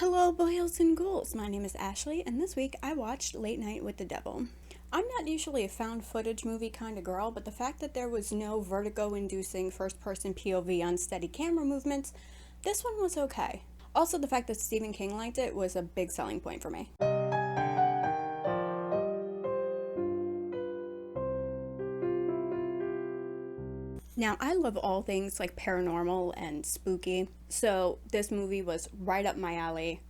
Hello, boys and ghouls. My name is Ashley, and this week I watched Late Night with the Devil. I'm not usually a found footage movie kind of girl, but the fact that there was no vertigo-inducing first-person POV on steady camera movements, this one was okay. Also, the fact that Stephen King liked it was a big selling point for me. Now, I love all things like paranormal and spooky, so this movie was right up my alley,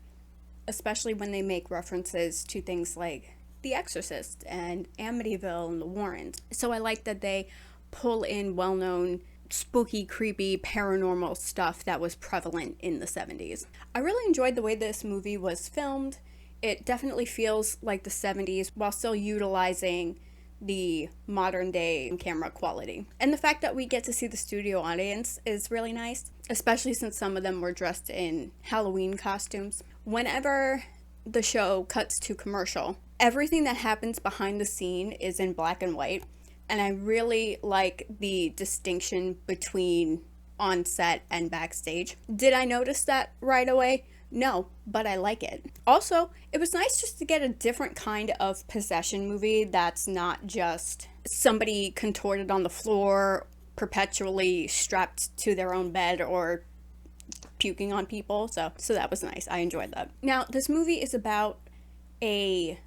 especially when they make references to things like The Exorcist and Amityville and the Warrens. So I like that they pull in well-known spooky, creepy, paranormal stuff that was prevalent in the 70s. I really enjoyed the way this movie was filmed. It definitely feels like the 70s while still utilizing the modern day camera quality. And the fact that we get to see the studio audience is really nice, especially since some of them were dressed in Halloween costumes. Whenever the show cuts to commercial, everything that happens behind the scene is in black and white, and I really like the distinction between on set and backstage. Did I notice that right away? No, but I like it. Also, it was nice just to get a different kind of possession movie that's not just somebody contorted on the floor, perpetually strapped to their own bed or puking on people. So that was nice. I enjoyed that. Now, this movie is about a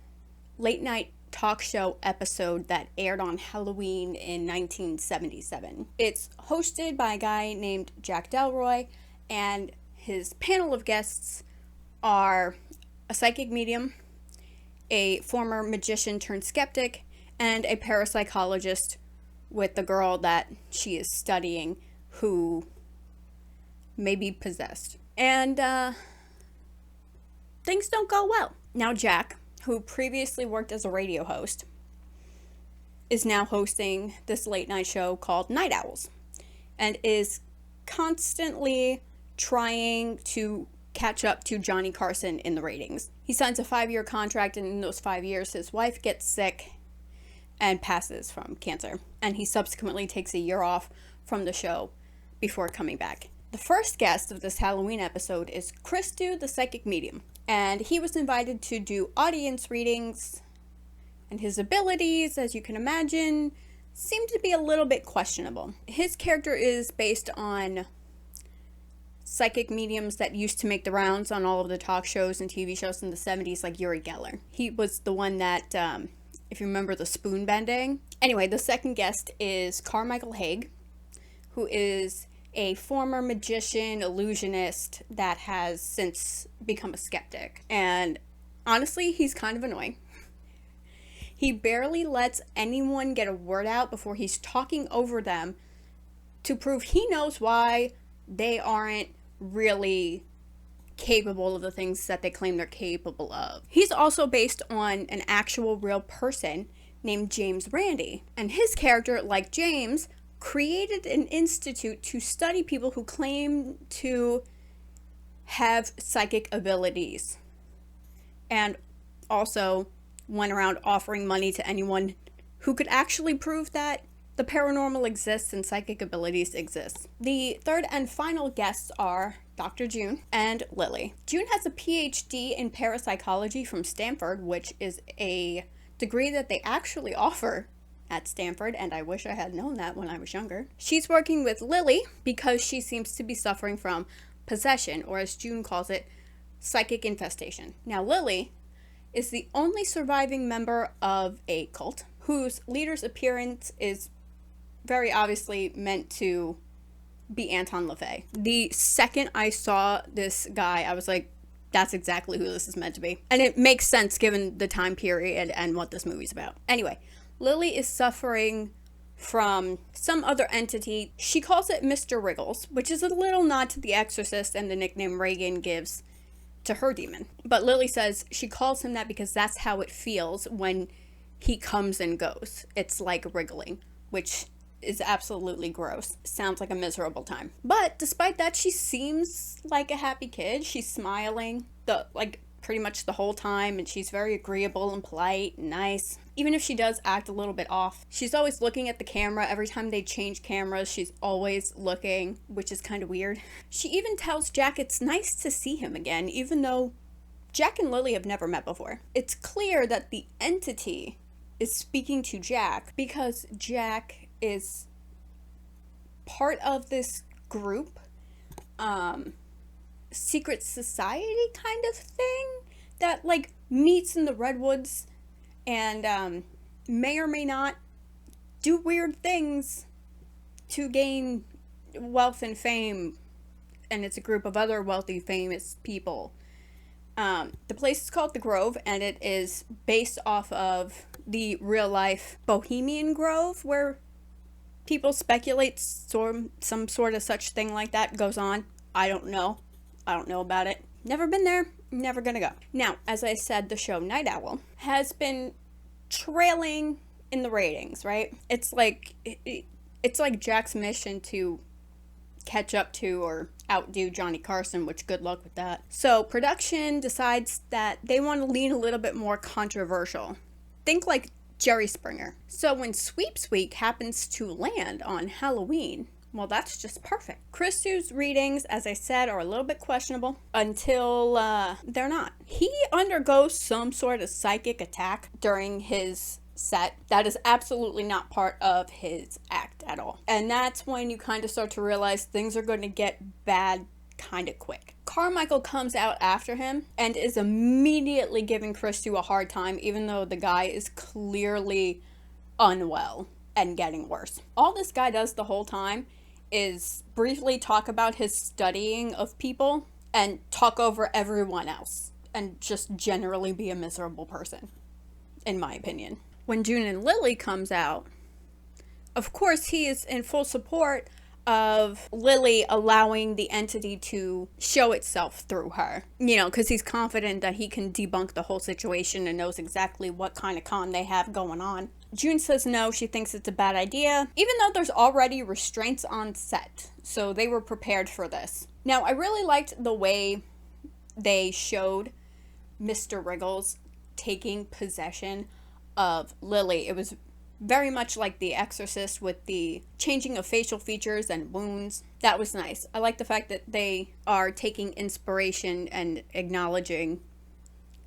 late night talk show episode that aired on Halloween in 1977. It's hosted by a guy named Jack Delroy, and his panel of guests are a psychic medium, a former magician turned skeptic, and a parapsychologist with the girl that she is studying who may be possessed. And things don't go well. Now Jack, who previously worked as a radio host, is now hosting this late night show called Night Owls, and is constantly trying to catch up to Johnny Carson in the ratings. He signs a 5-year contract, and in those 5 years, his wife gets sick and passes from cancer. And he subsequently takes a year off from the show before coming back. The first guest of this Halloween episode is Christu, the psychic medium. And he was invited to do audience readings, and his abilities, as you can imagine, seem to be a little bit questionable. His character is based on psychic mediums that used to make the rounds on all of the talk shows and TV shows in the 70s, like Uri Geller. He was the one that, if you remember the spoon bending. Anyway, the second guest is Carmichael Haig, who is a former magician, illusionist that has since become a skeptic. And honestly, he's kind of annoying. He barely lets anyone get a word out before he's talking over them to prove he knows why they aren't really capable of the things that they claim they're capable of. He's also based on an actual real person named James Randi, and his character, like James, created an institute to study people who claim to have psychic abilities, and also went around offering money to anyone who could actually prove that the paranormal exists and psychic abilities exist. The third and final guests are Dr. June and Lily. June has a PhD in parapsychology from Stanford, which is a degree that they actually offer at Stanford, and I wish I had known that when I was younger. She's working with Lily because she seems to be suffering from possession, or as June calls it, psychic infestation. Now, Lily is the only surviving member of a cult whose leader's appearance is very obviously meant to be Anton LaVey. The second I saw this guy, I was like, that's exactly who this is meant to be. And it makes sense given the time period and what this movie's about. Anyway, Lily is suffering from some other entity. She calls it Mr. Wriggles, which is a little nod to The Exorcist and the nickname Reagan gives to her demon. But Lily says she calls him that because that's how it feels when he comes and goes. It's like wriggling, which is absolutely gross. Sounds like a miserable time. But despite that, she seems like a happy kid. She's smiling. The pretty much the whole time, and she's very agreeable and polite and nice. Even if she does act a little bit off, she's always looking at the camera. Every time they change cameras, she's always looking, which is kind of weird. She even tells Jack it's nice to see him again, even though Jack and Lily have never met before. It's clear that the entity is speaking to Jack because Jack is part of this group, secret society kind of thing that like meets in the redwoods and may or may not do weird things to gain wealth and fame, and it's a group of other wealthy, famous people. The place is called The Grove, and it is based off of the real life Bohemian Grove, where people speculate some sort of such thing like that goes on. I don't know about it. Never been there, never gonna go. Now, as I said, the show Night Owl has been trailing in the ratings, right? It's like Jack's mission to catch up to or outdo Johnny Carson, which good luck with that. So production decides that they want to lean a little bit more controversial. Think like Jerry Springer. So when Sweeps Week happens to land on Halloween, well, that's just perfect. Christou's readings, as I said, are a little bit questionable until they're not. He undergoes some sort of psychic attack during his set that is absolutely not part of his act at all. And that's when you kind of start to realize things are going to get bad kind of quick. Carmichael comes out after him and is immediately giving Christou a hard time, even though the guy is clearly unwell and getting worse. All this guy does the whole time is briefly talk about his studying of people and talk over everyone else and just generally be a miserable person, in my opinion. When June and Lily comes out, of course he is in full support of Lily allowing the entity to show itself through her. You know, because he's confident that he can debunk the whole situation and knows exactly what kind of con they have going on. June says no, she thinks it's a bad idea, even though there's already restraints on set. So they were prepared for this. Now, I really liked the way they showed Mr. Wriggles taking possession of Lily. It was very much like The Exorcist with the changing of facial features and wounds. That was nice. I like the fact that they are taking inspiration and acknowledging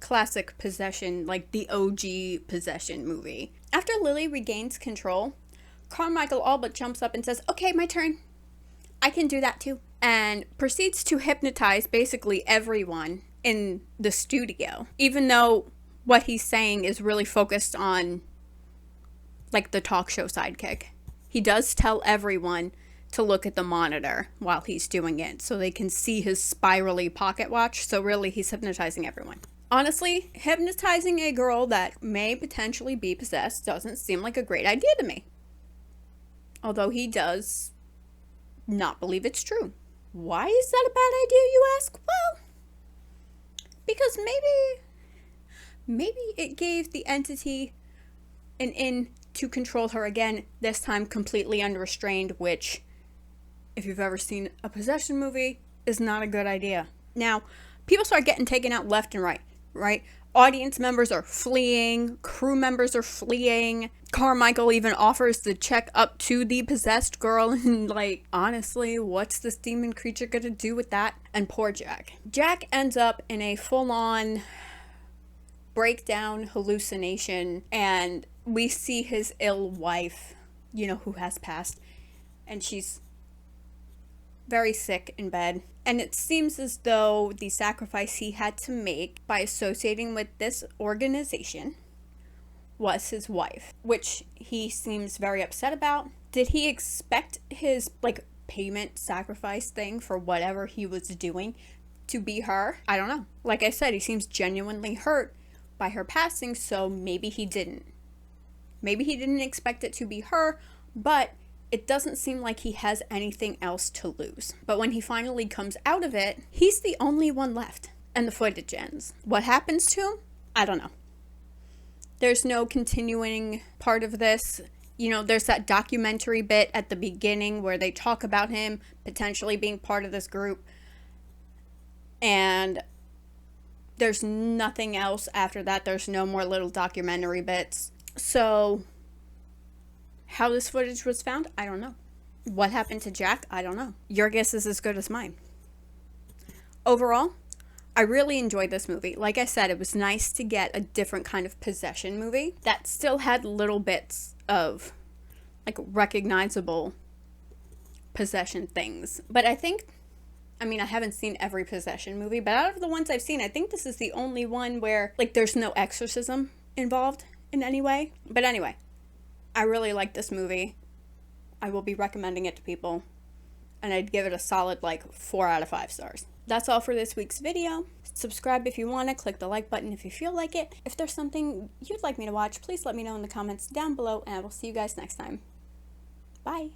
classic possession, like the OG Possession movie. After Lily regains control, Carmichael all but jumps up and says, "Okay, my turn. I can do that too." And proceeds to hypnotize basically everyone in the studio, even though what he's saying is really focused on like the talk show sidekick. He does tell everyone to look at the monitor while he's doing it so they can see his spirally pocket watch. So really he's hypnotizing everyone. Honestly, hypnotizing a girl that may potentially be possessed doesn't seem like a great idea to me. Although he does not believe it's true. Why is that a bad idea, you ask? Well, because maybe it gave the entity an in to control her again, this time completely unrestrained, which, if you've ever seen a possession movie, is not a good idea. Now, people start getting taken out left and right? Audience members are fleeing, crew members are fleeing. Carmichael even offers to check up to the possessed girl, and like, honestly, what's this demon creature gonna do with that? And poor Jack. Jack ends up in a full-on breakdown hallucination, and we see his ill wife, you know, who has passed, and she's very sick in bed. And it seems as though the sacrifice he had to make by associating with this organization was his wife, which he seems very upset about. Did he expect his, like, payment sacrifice thing for whatever he was doing to be her? I don't know. Like I said, he seems genuinely hurt by her passing, so maybe he didn't. Maybe he didn't expect it to be her, but it doesn't seem like he has anything else to lose. But when he finally comes out of it, he's the only one left, and the footage ends. What happens to him? I don't know. There's no continuing part of this. You know, there's that documentary bit at the beginning where they talk about him potentially being part of this group. And There's nothing else after that. There's no more little documentary bits. So, how this footage was found, I don't know. What happened to Jack, I don't know. Your guess is as good as mine. Overall, I really enjoyed this movie. Like I said, it was nice to get a different kind of possession movie that still had little bits of, like, recognizable possession things. But I haven't seen every possession movie, but out of the ones I've seen, I think this is the only one where, like, there's no exorcism involved in any way. But anyway, I really like this movie. I will be recommending it to people, and I'd give it a solid, like, 4 out of 5 stars. That's all for this week's video. Subscribe if you want to. Click the like button if you feel like it. If there's something you'd like me to watch, please let me know in the comments down below, and I will see you guys next time. Bye.